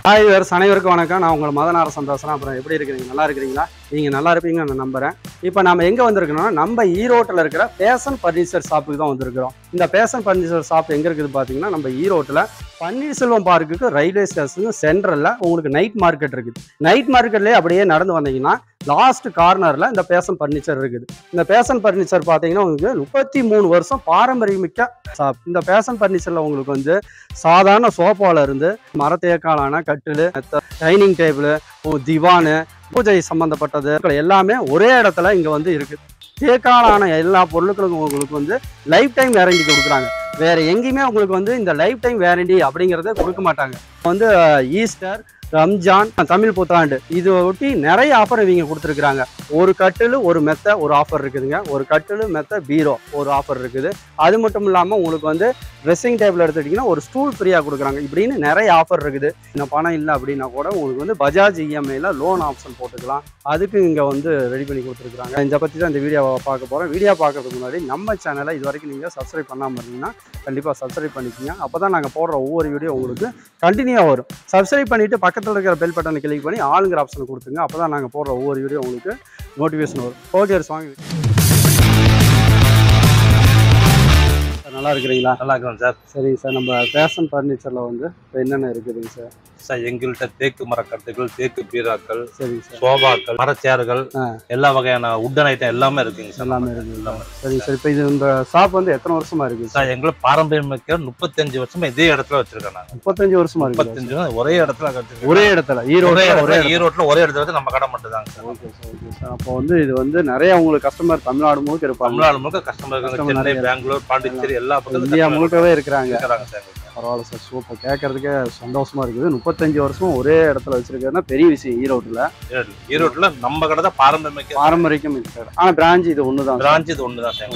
Hi viewers, அனைவருக்கும் வணக்கம். நான் உங்கள் மதனார சந்தோஷம். அப்புறம் எப்படி இருக்கிறீங்க? நல்லா இருக்கிறீங்களா? நீங்கள் நல்லா இருப்பீங்கன்னு நான் நம்புகிறேன். இப்போ நம்ம எங்கே வந்திருக்கோம்னா, நம்ம ஈரோட்டில் இருக்கிற பேஷன் ஃபர்னிச்சர் ஷாப்புக்கு தான் வந்திருக்கிறோம். இந்த பேஷன் ஃபர்னிச்சர் ஷாப் எங்கே இருக்குது பார்த்தீங்கன்னா, நம்ம ஈரோட்டில் பன்னீர்செல்வம் பார்க்குக்கு ரயில்வே ஸ்டேஷன் சென்ட்ரலில் உங்களுக்கு நைட் மார்க்கெட் இருக்குது. நைட் மார்க்கெட்லேயே அப்படியே நடந்து வந்தீங்கன்னா லாஸ்ட் கார்னரில் இந்த பேஷன் ஃபர்னிச்சர் இருக்குது. இந்த பேஷன் ஃபர்னிச்சர் பார்த்தீங்கன்னா உங்களுக்கு 33 வருஷம் பாரம்பரியமிக்க ஷாப். இந்த பேஷன் ஃபர்னிச்சரில் உங்களுக்கு வந்து சாதாரண சோஃபாவில் இருந்து மரத்தேக்காலான கட்டில், டைனிங் டேபிள், திவானு, பூஜை சம்மந்தப்பட்டது எல்லாமே ஒரே இடத்துல இங்கே வந்து இருக்குது. தேக்காலான எல்லா பொருட்களுக்கும் உங்களுக்கு வந்து லைஃப் டைம் வேரண்டி கொடுக்குறாங்க. வேறு எங்கேயுமே உங்களுக்கு வந்து இந்த லைஃப் டைம் வேரண்டி அப்படிங்கிறத கொடுக்க மாட்டாங்க. வந்து ஈஸ்டர், ரம்ஜான், தமிழ் புத்தாண்டு இது ஒட்டி நிறைய ஆஃபர் இவங்க கொடுத்துருக்குறாங்க. ஒரு கட்டில் ஒரு மெத்தை ஒரு ஆஃபர் இருக்குதுங்க. ஒரு கட்டில் மெத்தை பீரோ ஒரு ஆஃபர் இருக்குது. அது மட்டும் இல்லாமல் உங்களுக்கு வந்து ட்ரெஸ்ஸிங் டேபிள் எடுத்துக்கிட்டிங்கன்னா ஒரு ஸ்டூல் ஃப்ரீயாக கொடுக்குறாங்க. இப்படின்னு நிறைய ஆஃபர் இருக்குது. இந்த பணம் இல்லை அப்படின்னா கூட உங்களுக்கு வந்து பஜாஜ் இஎம்ஐயில் லோன் ஆப்ஷன் போட்டுக்கலாம். அதுக்கு இங்கே வந்து ரெடி பண்ணி கொடுத்துருக்குறாங்க. இதை பற்றி தான் இந்த வீடியோவை பார்க்க போகிறோம். வீடியோ பார்க்கறதுக்கு முன்னாடி நம்ம சேனலை இது வரைக்கும் நீங்கள் சப்ஸ்கிரைப் பண்ணாமல் இருந்தீங்கன்னா கண்டிப்பாக சப்ஸ்கிரைப் பண்ணிக்கோங்க. அப்போ தான் நாங்கள் போடுற ஒவ்வொரு வீடியோ உங்களுக்கு கண்டினியூவாக வரும். சப்ஸ்கிரைப் பண்ணிவிட்டு பக்கத்தில் இருக்கிற பெல் பட்டனை கிளிக் பண்ணி ஆளுங்கிற ஆப்ஷனை கொடுத்துங்க. அப்போ தான் நாங்கள் போடுற ஒவ்வொரு வீடியோ உங்களுக்கு நோட்டிஃபிகேஷன் வரும். ஓகே வாங்க. நல்லா இருக்கிறீங்களா? நல்லா இருக்கிறோம் சார். சரிங்க சார். நம்ம பேஷன் ஃபர்னிச்சரில் வந்து இப்போ என்னென்ன இருக்குதுங்க சார்? சார் எங்கள்கிட்ட தேக்கு மரக்கட்டுகள், தேக்கு பீராக்கள், சரிங்க சார், சோபாக்கள், மரச்சேர்கள், எல்லா வகையான உட்டன் ஐட்டம் எல்லாமே இருக்குங்க சார். எல்லாமே இருக்குங்களா? சரிங்க சார். இப்போ இது இந்த ஷாப் வந்து எத்தனை வருஷமா இருக்குது சார்? எங்களை பாரம்பரியமிக்க 35 வருஷமா இதே இடத்துல வச்சிருக்கேன் நான். 35 வருஷமா இருக்கு. 35 ஒரே இடத்துல வச்சிருக்கேன். ஒரே இடத்துல ஈரோட்டில் ஒரே இடத்துல வந்து நம்ம கடை மட்டும் தாங்க sir. Okay sir, okay sir. அப்போ வந்து இது வந்து நிறைய உங்களுக்கு கஸ்டமர் தமிழ்நாடு முழுக்க இருப்பாங்க. தமிழ்நாடு முழுக்க கஸ்டமர் இருக்காங்க. சென்னை, பெங்களூர், பாண்டிச்சேரி எல்லா பக்கத்துல இந்தியா முழுக்கவே இருக்கிறாங்க சார். பரவாயில்ல சார், சூப்பர். கேட்கறதுக்கே சந்தோஷமா இருக்குது. 35 வருஷம் ஒரே இடத்துல வச்சிருக்கிறதுனா பெரிய விஷயம். ஈரோட்டில் நம்ம கடை தான் பாரம்பரியம் இருக்கு. ஆனால் பிரான்ச் இது ஒன்று தான். பிரான்ச் இது ஒன்று தான் சார்.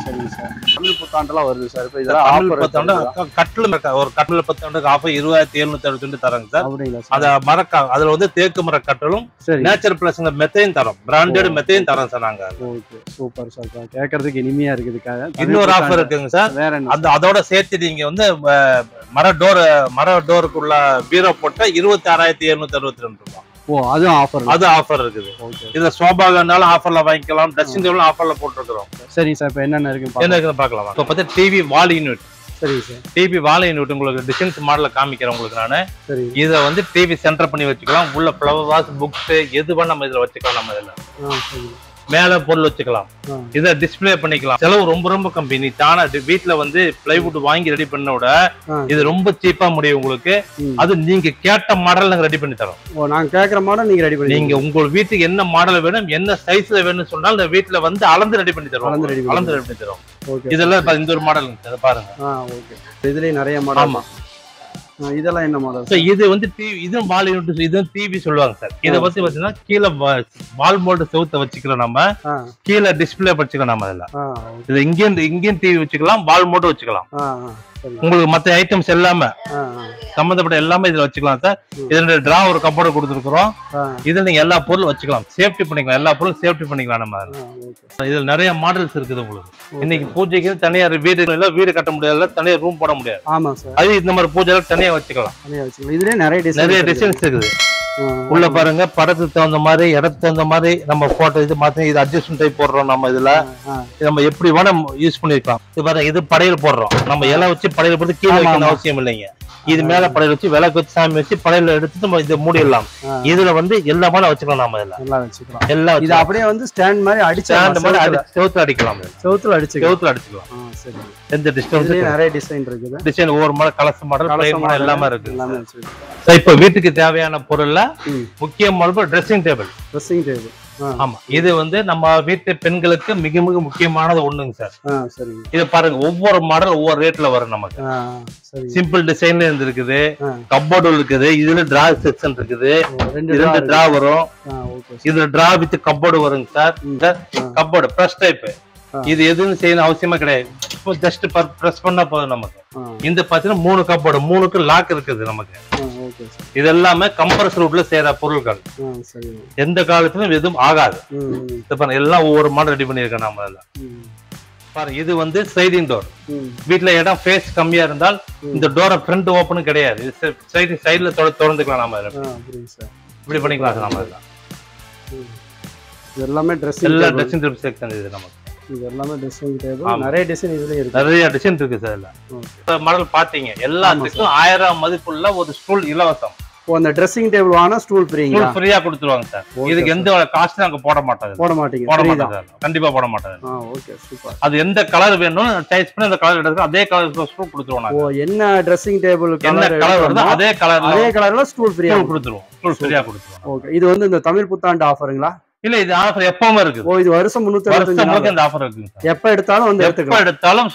சரிங்க சார். தமிழ் புத்தாண்டுலாம் வருது சார். இப்போ இதெல்லாம் தமிழ் புத்தாண்டு கட்டில் ஒரு கட்டில் 10 ஆஃபர் 2762 தராங்க சார். அப்படிங்களா? அந்த அதுல வந்து தேக்கு மர கட்டலும் நேச்சர் பிளஸ் மெத்தையும் தரோம். பிராண்டட் மெத்தையும் தரோம் சார் நாங்க. Okay, super sir. கேட்கறதுக்கு இனிமையா இருக்குது. இன்னொரு ஆஃபர் இருக்குங்க சார். வேற என்ன? அதோட சேர்த்து நீங்க வந்து மர டோருக்குள்ள பீரோ போட்டா 26,762 ரூபாய். ஓ, அதுவும் ஆஃபர். அது ஆஃபர் இருக்குது. இதுல சோபா வேணாலும் ஆஃபர்ல வாங்கிக்கலாம். ட்ரெஸ்ஸிங் டேபிள் ஆஃபர்ல போட்டுருக்கோம். சரிங்க சார். இப்போ என்னென்ன இருக்கு என்ன இருக்குன்னு பார்க்கலாம். இப்போ பார்த்தா டிவி வால் யூனிட். சரிங்க சார். டிவி வால் யூனிட் உங்களுக்கு டிசைன்ஸ் மாடல காமிக்கிறேன் உங்களுக்கு நானு. சரி. இதை வந்து டிவி சென்டர் பண்ணி வச்சுக்கலாம். உள்ள ஃப்ளவர் வாஸ், புக்ஸ் எது வேணா நம்ம இதுல வச்சுக்கலாம். நம்ம இதுல மேல பொருள் வச்சுக்கலாம். இதை டிஸ்பிளே பண்ணிக்கலாம். செலவு ரொம்ப ரொம்ப கம்மி. நீ தானா வீட்டுல வந்து பிளைவுட் வாங்கி ரெடி பண்ண விட இது ரொம்ப சீப்பா முடியும் உங்களுக்கு. அது நீங்க கேட்ட மாடல் நாங்க ரெடி பண்ணி தரோம். ஓ, நாங்க கேக்குற மாடல் நீங்க ரெடி பண்ணி. நீங்க உங்க வீட்டுக்கு என்ன மாடல் வேணும், என்ன சைஸ்ல வேணும்னு சொன்னாலும் இந்த வீட்டுல வந்து அளந்து ரெடி பண்ணி தரோம். அளந்து ரெடி பண்ணி தரோம். இதெல்லாம் இந்த ஒரு மாடல் பாருங்க. ஓகே. இதுலயே நிறைய மாடல். ஆமா. இதெல்லாம் என்ன மாடல்? இது வந்து டிவி, இதுவும் வால் யூனிட், இதுவும் டிவி சொல்லுவாங்க சார். இதை பத்தி பாத்தீங்கன்னா கீழே வால் மோல்டு செவுத்த வச்சுக்கலாம். நம்ம கீழே டிஸ்பிளே வச்சுக்கலாம். நம்ம இதுல இது இங்கேயும் டிவி வச்சுக்கலாம், வால் மோல்டு வச்சுக்கலாம். உங்களுக்கு மத்த ஐட்டம்ஸ் எல்லாமே சம்பந்தப்பட்ட எல்லாமே இதுல வச்சுக்கலாம் சார். இதுல டிரா ஒரு கப்போர்டு கொடுத்துருக்கோம். இதுல நீங்க எல்லா பொருளும் வச்சுக்கலாம். சேஃப்டி பண்ணிக்கலாம். எல்லா பொருளும் சேஃப்டி பண்ணிக்கலாம். நம்ம இதுல நிறைய மாடல்ஸ் இருக்குது உங்களுக்கு. இன்னைக்கு பூஜைக்கு தனியா வீடு கட்ட முடியாது, தனியா ரூம் போட முடியாது. ஆமா சார். அது இந்த மாதிரி பூஜை தனியா வச்சுக்கலாம். இதுல நிறைய டிசைன்ஸ் இருக்குது. உள்ள பாருங்க, படத்துக்கு தகுந்த மாதிரி, இடத்துக்கு தகுந்த மாதிரி நம்ம போட்டோ இது மாத்தி இது அட்ஜஸ்ட்மெண்ட் டைப் போடுறோம். நம்ம இதுல நம்ம எப்படி வேணா யூஸ் பண்ணிருக்கலாம். இது பாருங்க, இது படையல் போடுறோம். நம்ம இலை வச்சு படையல் போட்டு கீழே வைக்கணும் அவசியம் இல்லைங்க. இது மேல படையல் வச்சு விளக்கு வச்சு சாமி வச்சு படையல எடுத்து நம்ம இதை மூடிடலாம். இதுல வந்து எல்லா மாதிரி வச்சுக்கலாம். நம்ம இதுல எல்லாம் வச்சுக்கலாம். எல்லாம் இது அப்படியே வந்து ஸ்டாண்ட் மாதிரி அடிச்சு செவுத்துல அடிக்கலாம். செவுத்துல அடிச்சுக்கலாம். எந்த டிஸ்டன்ஸ் நிறைய டிசைன் இருக்குது. டிசைன் ஒவ்வொரு மாடல், கலச மாடல் எல்லாமே இருக்கு. இப்ப வீட்டுக்கு தேவையான பொருள்ல முக்கியமான ட்ரெஸ்ஸிங் டேபிள். ஆமா, இது வந்து நம்ம வீட்டு பெண்களுக்கு மிக மிக முக்கியமானது ஒண்ணுங்க சார். இது பாருங்க, ஒவ்வொரு மாடல் ஒவ்வொரு ரேட்ல வரும். நமக்கு சிம்பிள் டிசைன்ல இருந்து இருக்குது, கப்போர்டு இருக்குது, இதுல டிரா செக்ஷன் இருக்குது, 2 டிரா வரும். இதுல டிரா வித் கப்போர்டு வருங்க சார். இந்த கப்போர்டு பிரஸ் டைப். இது எதுவும் செய்யணும் அவசியமா கிடையாது. ஜஸ்ட் பிரஸ் பண்ணா போதும் நமக்கு. இந்த பாத்தீங்கன்னா 3 கப்போர்டு, 3க்கு லாக் இருக்குது நமக்கு. இது எல்லாமே கம்ப்ரஸ் ரூட்ல செய்யற பொருட்கள். எந்த காலத்திலும் எதுவும் ஆகாது. எல்லாம் ஒவ்வொரு மாடல் ரெடி பண்ணிருக்கேன். நம்ம பாருங்க இது வந்து ஸ்லைடிங் டோர். வீட்டுல இடம் ஃபேஸ் கம்மியா இருந்தால் இந்த டோரை ஃப்ரண்ட் ஓப்பனும் கிடையாது, இது சைடுல திறந்துக்கலாம். நாம இப்படி பண்ணிக்கலாம் நாம. எல்லாமே எல்லா ட்ரெஸ்ஸிங் டேபிள் செக்ஷன் இது நமக்கு. இது எல்லாமே ட்ரெஸ்ஸிங் டேபிள், நிறைய டிசைன் இதுல இருக்கு, நிறைய டிசைன் இருக்கு சார். இல்ல மாடல் பாத்தீங்க எல்லாத்துக்கும் 1000 மதிப்புள்ள ஒரு ஸ்டூல் இலவசம். அந்த ட்ரெஸ்ஸிங் டேபிள் வாங்கினா ஸ்டூல் ஃப்ரீங்களா? ஃப்ரீயா கொடுத்துருவாங்க சார். இதுக்கு எந்த காஸ்ட் நாங்க போட மாட்டோம். போட மாட்டீங்க? கண்டிப்பா போட மாட்டோம். Okay super. அது எந்த கலர் வேணும் டைப் பண்ணி அந்த கலர் எடுத்து அதே கலர் ஸ்டூல் கொடுத்துருவோம். ஓ என்ன ட்ரெஸ்ஸிங் டேபிள் என்ன கலர் வருதோ அதே கலர்ல ஸ்டூல் ஃப்ரீயா கொடுத்துருவோம். ஸ்டூல் ஃப்ரீயா கொடுத்துருவோம். ஓகே. இது வந்து இந்த தமிழ் புத்தாண்டு ஆஃபருங்களா? இல்ல இது ஆஃபர் எப்பவுமே இருக்கு. ஓ இது வருஷம் 365 இந்த ஆஃபர் இருக்கு. எப்ப எடுத்தாலும் வந்து எடுத்துக்கலாம். எப்ப எடுத்தாலும்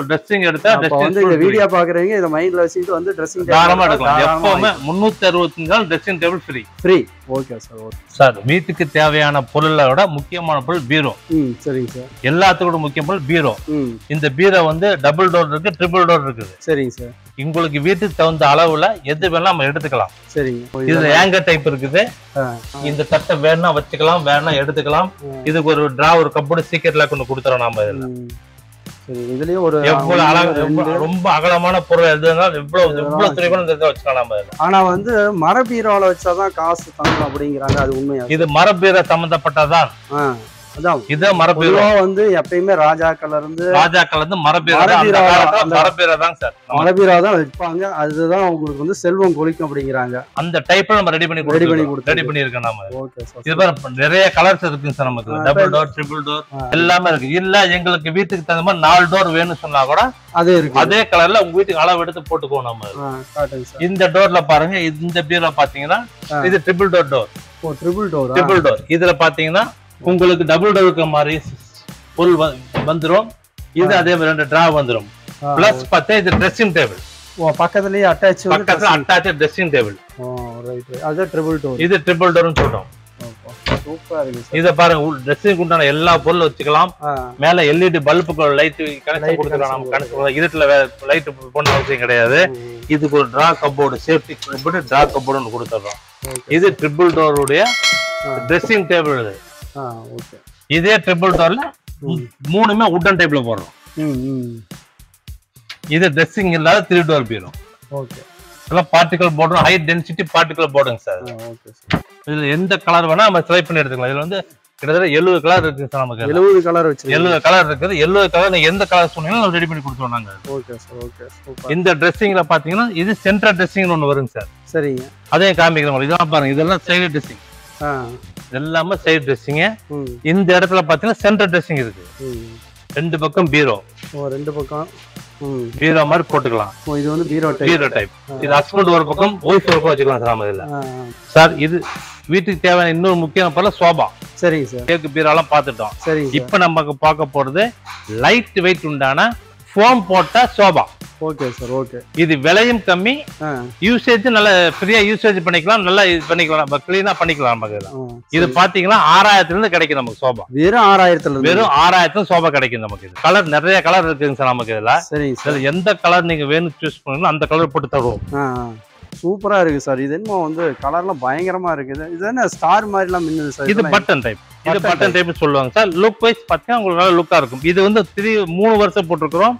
ட்ரெஸ்ஸிங் எடுத்தா வந்து இந்த வீடியோ பாக்குறீங்க இத மைண்ட்ல வச்சிட்டு வந்து ட்ரெஸ்ஸிங் தாராளமா எடுக்கலாம். எப்பவுமே 365 நாள் dressing table free. Okay sir. Okay sir. வீட்டுக்கு தேவையான பொருளோட முக்கியமான பொருள் பீரோ. சரிங்க சார். எல்லாத்துக்கும் முக்கிய பொருள் பீரோ. இந்த பீரோ வந்து டபுள் டோர் இருக்கு, ட்ரிபிள் டோர் இருக்குது. சரிங்க சார். உங்களுக்கு வீட்டுக்கு தகுந்த அளவுல எது வேணா நம்ம எடுத்துக்கலாம். சரிங்க. இதுல ஏங்கர் டைப் இருக்குது. இந்த தட்டை வேணா வச்சுக்கலாம், வேணா எடுத்துக்கலாம். இதுக்கு ஒரு டிரா, ஒரு கப்போர்டு சீக்கிரட்ல கொண்டு கொடுத்துறோம் நாம. இதுல சரி இதுலயே ஒரு எவ்வளவு அழகா ரொம்ப அகலமான பொருள் எதுனாலும் எவ்வளவு துணிகளும் வச்சுக்கலாம் நாம. ஆனா வந்து மரபீரோல வச்சாதான் காசு தங்கும் அப்படிங்கிறாங்க, அது உண்மையா? இது மரபீரோ சம்பந்தப்பட்டதான். அதான் இது மரபீரோ வந்து எப்பயுமே ராஜாக்கள் இருந்து மரபீரோ தான் சார். மரபீரோ தான் வைப்பாங்க, அதுதான் உங்களுக்கு வந்து செல்வம் கொளிக்கும் அப்படிங்கிறாங்க. அந்த டைப்ல நம்ம ரெடி பண்ணி இருக்கோம் நாம. Okay sir. இது நிறைய கலர்ஸ் இருக்குங்க சார் நமக்கு. டபுள் டோர், ட்ரிபிள் டோர் எல்லாமே இருக்கு. இல்ல எங்களுக்கு வீட்டுக்கு தகுந்த மாதிரி 4 டோர் வேணும்னு சொன்னா கூட அதே இருக்கு. அதே கலர்ல உங்க வீட்டுக்கு அளவு எடுத்து போட்டுக்கோ நம்ம. இந்த டோர்ல பாருங்க, இந்த பீரோ பாத்தீங்கன்னா இது ட்ரிபிள் டோர். Triple door. இதுல பாத்தீங்கன்னா உங்களுக்கு டபுள் டோருக்கு மாதிரி பொருள் வந்துரும். இது அதே மாதிரி 2 டிரா வந்துரும். பிளஸ் பார்த்தா இது ட்ரெஸ்ஸிங் டேபிள். பக்கத்துலயே அட்டாச் ட்ரெஸ்ஸிங் டேபிள். அது ட்ரிபிள் டோர். இது ட்ரிபிள் டோர்னு சொல்றோம். சூப்பரா இருக்கு. இத பாருங்க, ட்ரெஸ்ஸிங் உண்டான எல்லா பொருளும் வச்சுக்கலாம். மேல எல்இடி பல்புக்கு லைட் கனெக்ட் கொடுத்துக்கலாம். நம்ம கனெக்ட் இருட்டுல லைட் போன அவசியம் கிடையாது. இதுக்கு ஒரு draw cupboard, safety cupboard, draw cupboard கொடுத்துறோம். இது ட்ரிபிள் டோருடைய ட்ரெஸ்ஸிங் டேபிள். இது இதே ட்ரிபிள் டோர்ல 3மே வுட்டன் டைப்ல போடுறோம். இது ட்ரெஸ்ஸிங் இல்லாத 3 டோர் பீரோ. ஓகே. இதெல்லாம் particle board, high density particle போர்டுங்க சார். Okay sir. இதுல எந்த கலர் வேணா நம்ம செலக்ட் பண்ணி எடுத்துக்கலாம். இதுல வந்து கிட்டத்தட்ட 70 கலர் இருக்கு சார் நமக்கு. 70 கலர் வச்சு 70 கலர் இருக்குது. 70 கலர் நீங்க எந்த கலர் சொன்னீங்களோ நம்ம ரெடி பண்ணி கொடுத்துருவோம் நாங்க. Okay sir. Okay super. இந்த ட்ரெஸ்ஸிங்ல பாத்தீங்கன்னா இது சென்டர் ட்ரெஸ்ஸிங்னு ஒன்னு வருங்க சார். சரிங்க. அதையும் காமிக்கிறோம். இதெல்லாம் பாருங்க, இதெல்லாம் சைடு ட்ரெஸ்ஸிங். எல்லாமே சைடு ட்ரெஸ்ஸிங். இந்த இடத்துல பாத்தீங்கன்னா சென்டர் ட்ரெஸ்ஸிங் இருக்கு. 2 பக்கம் பீரோ. 2 பக்கம் பீரோ மாதிரி போட்டுக்கலாம். இது வந்து பீரோ டைப். இது ஹஸ்பண்ட் ஒரு பக்கம், ஒய்ஃப் ஒரு பக்கம் வச்சுக்கலாம் சார். இதுல சார் இது வீட்டுக்கு தேவையான இன்னொரு முக்கியமான பொருள் சோபா. சரிங்க சார். கேக்கு பீரோலாம் பார்த்துட்டோம். சரிங்க. இப்ப நமக்கு பார்க்க போறது லைட் வெயிட் உண்டான ஃபோம் போட்ட சோபா. Okay sir. ஓகே. இது விலையும் கம்மி, யூசேஜ் நல்ல ஃப்ரீயா யூசேஜ் பண்ணிக்கலாம், நல்லா இது பண்ணிக்கலாம், கிளீனா பண்ணிக்கலாம் நமக்கு. இது பாத்தீங்கன்னா 6000 இருந்து கிடைக்கும் நமக்கு சோபா. வெறும் 6000 வெறும் 6000 சோபா கிடைக்கும் நமக்கு. இது கலர் நிறைய கலர் இருக்குங்க சார் நமக்கு. இதுல சரிங்க சார். எந்த கலர் நீங்க வேணும் சூஸ் பண்ணீங்களோ அந்த கலர் போட்டு தருவோம். சூப்பரா இருக்கு சார். இது என்ன வந்து கலர்லாம் பயங்கரமா இருக்குது. இது என்ன ஸ்டார் மாதிரி எல்லாம் மின்னுது சார். இது பட்டன் டைப். இது பட்டன் டைப் சொல்லுவாங்க சார். லுக் வைஸ் பாத்தீங்கன்னா உங்களுக்கு நல்ல லுக்கா இருக்கும். இது வந்து 3 வருஷம் போட்டுருக்கோம்.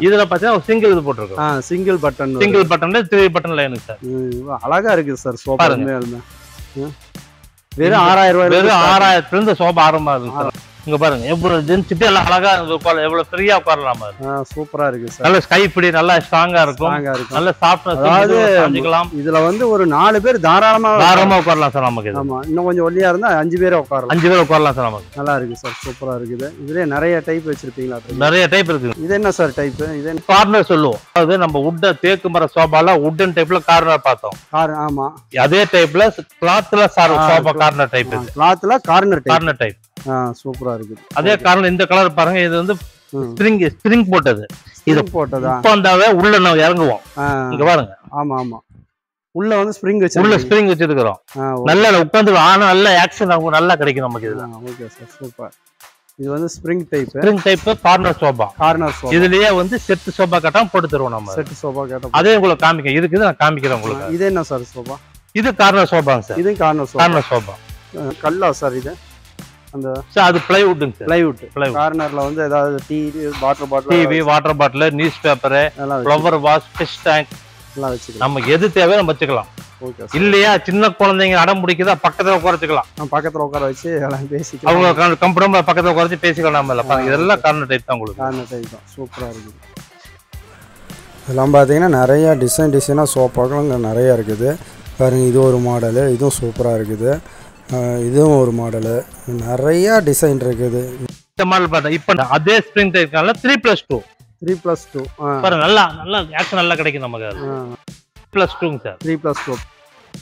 இதுல பாத்தீங்கன்னா சிங்கிள் இது போட்டுருக்கோம். Single button. சிங்கிள் பட்டன்ல 3 பட்டன் லைன் சார். அழகா இருக்கு சார் சோபா. வெறும் 6000 ரூபாய். வெறும் 6000 இருந்து சோபா ஆரம்பமாகுது சார். இங்க பாருங்க எவ்வளவு டென்சிட்டி, எல்லாம் அழகா எவ்வளவு ஃப்ரீயா உட்காரலாம். சூப்பரா இருக்கு சார். நல்ல ஸ்கை பிடி நல்லா ஸ்ட்ராங்கா இருக்கும். நல்ல சாஃப்ட்னஸ். அதாவது இதுல வந்து ஒரு 4 பேர் தாராளமா உட்காரலாம் சார் நமக்கு. ஆமா, இன்னும் கொஞ்சம் ஒல்லியா இருந்தா 5 பேர் உட்காரலாம். 5 பேர் உட்காரலாம் சார் நமக்கு. நல்லா இருக்கு சார். சூப்பரா இருக்குது. இதுல நிறைய டைப் வச்சிருப்பீங்களா? நிறைய டைப் இருக்கு. இது என்ன சார் டைப்? இது கார்னர் சொல்லுவோம். அதாவது நம்ம வுட் தேக்கு மர சோபால வுட்டன் டைப்ல கார்னர் பார்த்தோம். ஆமா, அதே டைப்ல கிளாத்ல சோபா கார்னர் டைப். கிளாத்ல கார்னர் டைப். சூப்பரா இருக்கு. அதே காரணம் இந்த கலர் பாருங்க. இது வந்து ஸ்ப்ரிங் போட்டது. இது போட்டதா இப்ப வந்தாவே உள்ள நம்ம இறங்குவோம். இங்க பாருங்க. ஆமா ஆமா, உள்ள வந்து ஸ்ப்ரிங் வச்சிருக்கிறோம். நல்லா உட்கார்ந்து ஆனா நல்ல ஆக்சன் நல்லா கிடைக்கும் நமக்கு இதுல. Okay sir. சூப்பர். இது வந்து ஸ்ப்ரிங் டைப் கார்னர் சோபா. இதுலயே வந்து செட் சோபா கட்டாம போட்டு தருவோம் நம்ம. செட் சோபா கட்டாம அதே உங்களுக்கு காமிக்க இருக்குது, நான் காமிக்கிறேன் உங்களுக்கு. இது என்ன சார் சோபா? இது கார்னர் சோபாங்க சார். இது கார்னர் சோபா. கல்லா சார். இது அந்த சார் அது பிளைவுட்டுங்க சார். பிளைவுட் கார்னர்ல வந்து ஏதாவது TV water bottle news paper flower wash fish tank எல்லாம் வச்சுக்கலாம். நமக்கு எது தேவையோ நம்ம வச்சுக்கலாம். இல்லையா சின்ன குழந்தைங்க அடம் பிடிக்குதா பக்கத்துல உட்காரச்சுக்கலாம். பக்கத்துல உட்கார வச்சு எல்லாம் பேசிக்கலாம். அவங்க கம்ஃபர்டபுளா பக்கத்துல உட்கார வச்சு பேசிக்கலாம். நம்ம இதெல்லாம் கார்னர் டைப் தான் உங்களுக்கு. கார்னர் டைப் தான் சூப்பரா இருக்குது. இதெல்லாம் பார்த்தீங்கன்னா நிறைய டிசைனாக சோஃபாக்கள் இங்கே நிறையா இருக்குது பாருங்க. இது ஒரு மாடலு, இதுவும் சூப்பராக இருக்குது. இதுவும் ஒரு மாடலு, நிறையா டிசைன் இருக்குது. இந்த மாடல் பார்த்தா இப்போ அதே ஸ்ப்ரிங் டைப்னால 3+2 பாருங்க. நல்லா ஆக்ஷன் நல்லா கிடைக்கும் நமக்கு. அது 3+2 சார். 3+2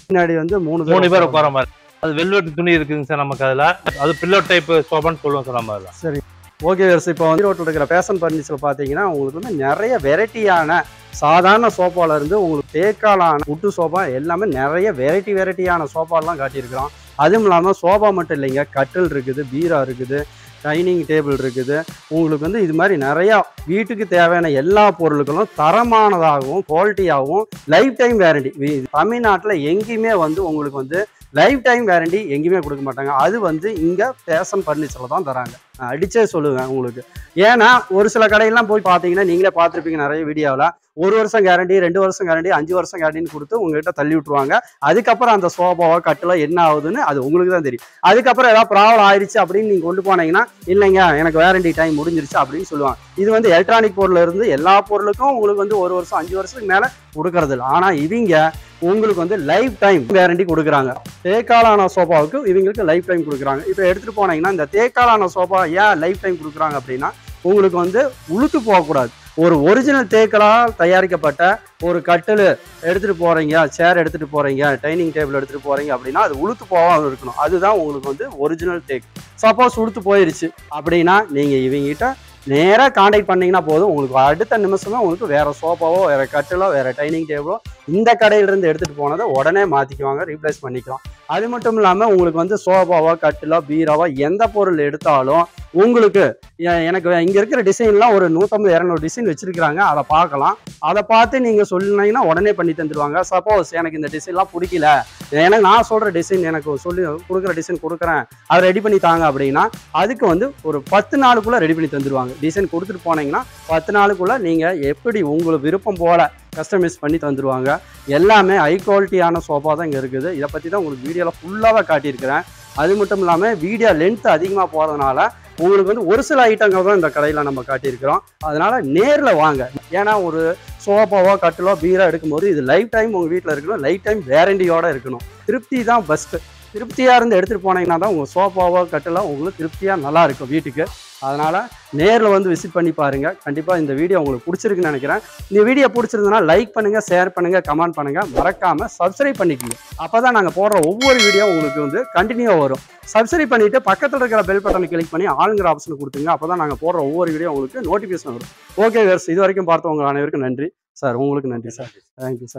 பின்னாடி வந்து 3 பேர் உட்கார மாதிரி. அது வெல்வெட் துணி இருக்குங்க சார் நமக்கு. அதில் அது பில்லோ டைப் சோஃபான்னு சொல்லுவோம் சார் நம்ம அதில். சரி ஓகே சார். இப்போ வந்து ரோட்டில் இருக்கிற ஃபேஷன் ஃபர்னிச்சர் பார்த்தீங்கன்னா உங்களுக்கு வந்து நிறைய வெரைட்டியான சாதாரண சோஃபாலேருந்து உங்களுக்கு தேக்காலான உட்டு சோஃபா எல்லாமே நிறைய வெரைட்டியான சோஃபாலாம் காட்டியிருக்கிறோம். அதுவும் இல்லாமல் சோஃபா மட்டும் இல்லைங்க, கட்டில் இருக்குது, பீரா இருக்குது, டைனிங் டேபிள் இருக்குது. உங்களுக்கு வந்து இது மாதிரி நிறையா வீட்டுக்கு தேவையான எல்லா பொருட்களும் தரமானதாகவும் குவாலிட்டியாகவும் லைஃப் டைம் வேரண்டி. தமிழ்நாட்டில் எங்கேயுமே வந்து உங்களுக்கு வந்து லைஃப் டைம் வேரண்டி எங்கேயுமே கொடுக்க மாட்டாங்க. அது வந்து இங்கே ஃபேஷன் ஃபர்னிச்சரில் தான் தராங்க. அடிச்சே சொல்லுவேன் உங்களுக்கு. ஏன்னா ஒரு சில கடையெல்லாம் போய் பார்த்தீங்கன்னா நீங்களே பார்த்துருப்பீங்க நிறைய வீடியோவில் 1 வருஷம் கேரண்டி, 2 வருஷம் கேரண்டி, 5 வருஷம் கேரண்டின்னு கொடுத்து உங்ககிட்ட தள்ளி விட்டுருவாங்க. அதுக்கப்புறம் அந்த சோஃபாவோ கட்டிலோ என்ன ஆகுதுன்னு அது உங்களுக்கு தான் தெரியும். அதுக்கப்புறம் ஏதாவது ப்ராப்ளம் ஆயிடுச்சு அப்படின்னு நீங்கள் கொண்டு போனீங்கன்னா இல்லைங்க எனக்கு வேரண்டி டைம் முடிஞ்சிருச்சு அப்படின்னு சொல்லுவாங்க. இது வந்து எலக்ட்ரானிக் பொருள் இருந்து எல்லா பொருளுக்கும் உங்களுக்கு வந்து 1 வருஷம் 5 வருஷத்துக்கு மேலே கொடுக்கறது இல்லை. ஆனால் இவங்க உங்களுக்கு வந்து லைஃப் டைம் வேரண்டி கொடுக்குறாங்க. தேக்காலான சோஃபாவுக்கு இவங்களுக்கு லைஃப் டைம் கொடுக்குறாங்க. இப்போ எடுத்துகிட்டு போனீங்கன்னா இந்த தேக்காலான சோஃபா ஏன் லைஃப் டைம் கொடுக்குறாங்க அப்படின்னா உங்களுக்கு வந்து உளுத்து போகக்கூடாது. ஒரு ஒரிஜினல் தேக்களால் தயாரிக்கப்பட்ட ஒரு கட்டில் எடுத்துகிட்டு போகிறீங்க, சேர் எடுத்துகிட்டு போகிறீங்க, டைனிங் டேபிள் எடுத்துகிட்டு போகிறீங்க அப்படின்னா அது உளுத்து போகாமல் இருக்கணும். அதுதான் உங்களுக்கு வந்து ஒரிஜினல் தேக்கு. சப்போஸ் உளுத்து போயிடுச்சு அப்படின்னா நீங்கள் இவங்ககிட்ட நேராக கான்டாக்ட் பண்ணிங்கன்னா போதும். உங்களுக்கு அடுத்த நிமிஷமே உங்களுக்கு வேறு சோஃபாவோ வேறு கட்டிலோ வேறு டைனிங் டேபிளோ இந்த கடையிலேருந்து எடுத்துகிட்டு போனதை உடனே மாற்றிக்குவாங்க, ரீப்ளேஸ் பண்ணிக்கலாம். அது மட்டும் இல்லாமல் உங்களுக்கு வந்து சோஃபாவோ கட்டிலோ பீராவோ எந்த பொருள் எடுத்தாலும் உங்களுக்கு எனக்கு இங்கே இருக்கிற டிசைன்லாம் ஒரு 150-200 டிசைன் வச்சுருக்கிறாங்க. அதை பார்க்கலாம். அதை பார்த்து நீங்கள் சொன்னீங்கன்னா உடனே பண்ணி தந்துடுவாங்க. சப்போஸ் எனக்கு இந்த டிசைன்லாம் பிடிக்கல, எனக்கு நான் சொல்கிற டிசைன் எனக்கு சொல்லி கொடுக்குற டிசைன் கொடுக்குறேன், அதை ரெடி பண்ணி தாங்க அப்படின்னா அதுக்கு வந்து ஒரு 10 நாளுக்குள்ளே ரெடி பண்ணி தந்துடுவாங்க. டிசைன் கொடுத்துட்டு போனீங்கன்னா 10 நாளுக்குள்ளே நீங்கள் எப்படி உங்களுக்கு விருப்பம் போல் கஸ்டமைஸ் பண்ணி தந்துடுவாங்க. எல்லாமே ஹை குவாலிட்டியான சோஃபா தான் இங்கே இருக்குது. இதை பற்றி தான் உங்களுக்கு வீடியோவில் ஃபுல்லாக காட்டியிருக்கிறேன். அது மட்டும் இல்லாமல் வீடியோ லென்த் அதிகமாக போகிறதுனால உங்களுக்கு வந்து ஒரு சில ஐட்டங்கள் தான் இந்த கடையில் நம்ம காட்டியிருக்கிறோம். அதனால் நேரில் வாங்க. ஏன்னா ஒரு சோஃபாவோ கட்டிலோ பீரோ எடுக்கும்போது இது லைஃப் டைம் உங்கள் வீட்டில் இருக்கணும், லைஃப் டைம் வேரண்டியோடு இருக்கணும். திருப்தி தான் பெஸ்ட்டு. திருப்தியாக இருந்து எடுத்துகிட்டு போனீங்கன்னா தான் உங்கள் சோஃபாவோ கட்டிலோ உங்களுக்கு திருப்தியாக நல்லா இருக்கும் வீட்டுக்கு. அதனால் நேரில் வந்து விசிட் பண்ணி பாருங்கள். கண்டிப்பாக இந்த வீடியோ உங்களுக்கு பிடிச்சிருக்குன்னு நினைக்கிறேன். இந்த வீடியோ பிடிச்சிருந்ததுன்னா லைக் பண்ணுங்கள், ஷேர் பண்ணுங்கள், கமெண்ட் பண்ணுங்கள். மறக்காமல் சப்ஸ்கிரைப் பண்ணிக்கோங்க. அப்போ தான் நாங்கள் போடுற ஒவ்வொரு வீடியோ உங்களுக்கு வந்து கண்டினியூவாக வரும். சப்ஸ்கிரைப் பண்ணிவிட்டு பக்கத்தில் இருக்கிற பெல் பட்டனை கிளிக் பண்ணி ஆளுங்கிற ஆப்ஷனை கொடுத்துங்க. அப்போ தான் நாங்கள் போடுற ஒவ்வொரு வீடியோ உங்களுக்கு நோட்டிஃபிகேஷன் வரும். ஓகே வியூவர்ஸ், இது வரைக்கும் பார்த்தவங்க அனைவருக்கும் நன்றி சார். உங்களுக்கு நன்றி சார். Thank you sir.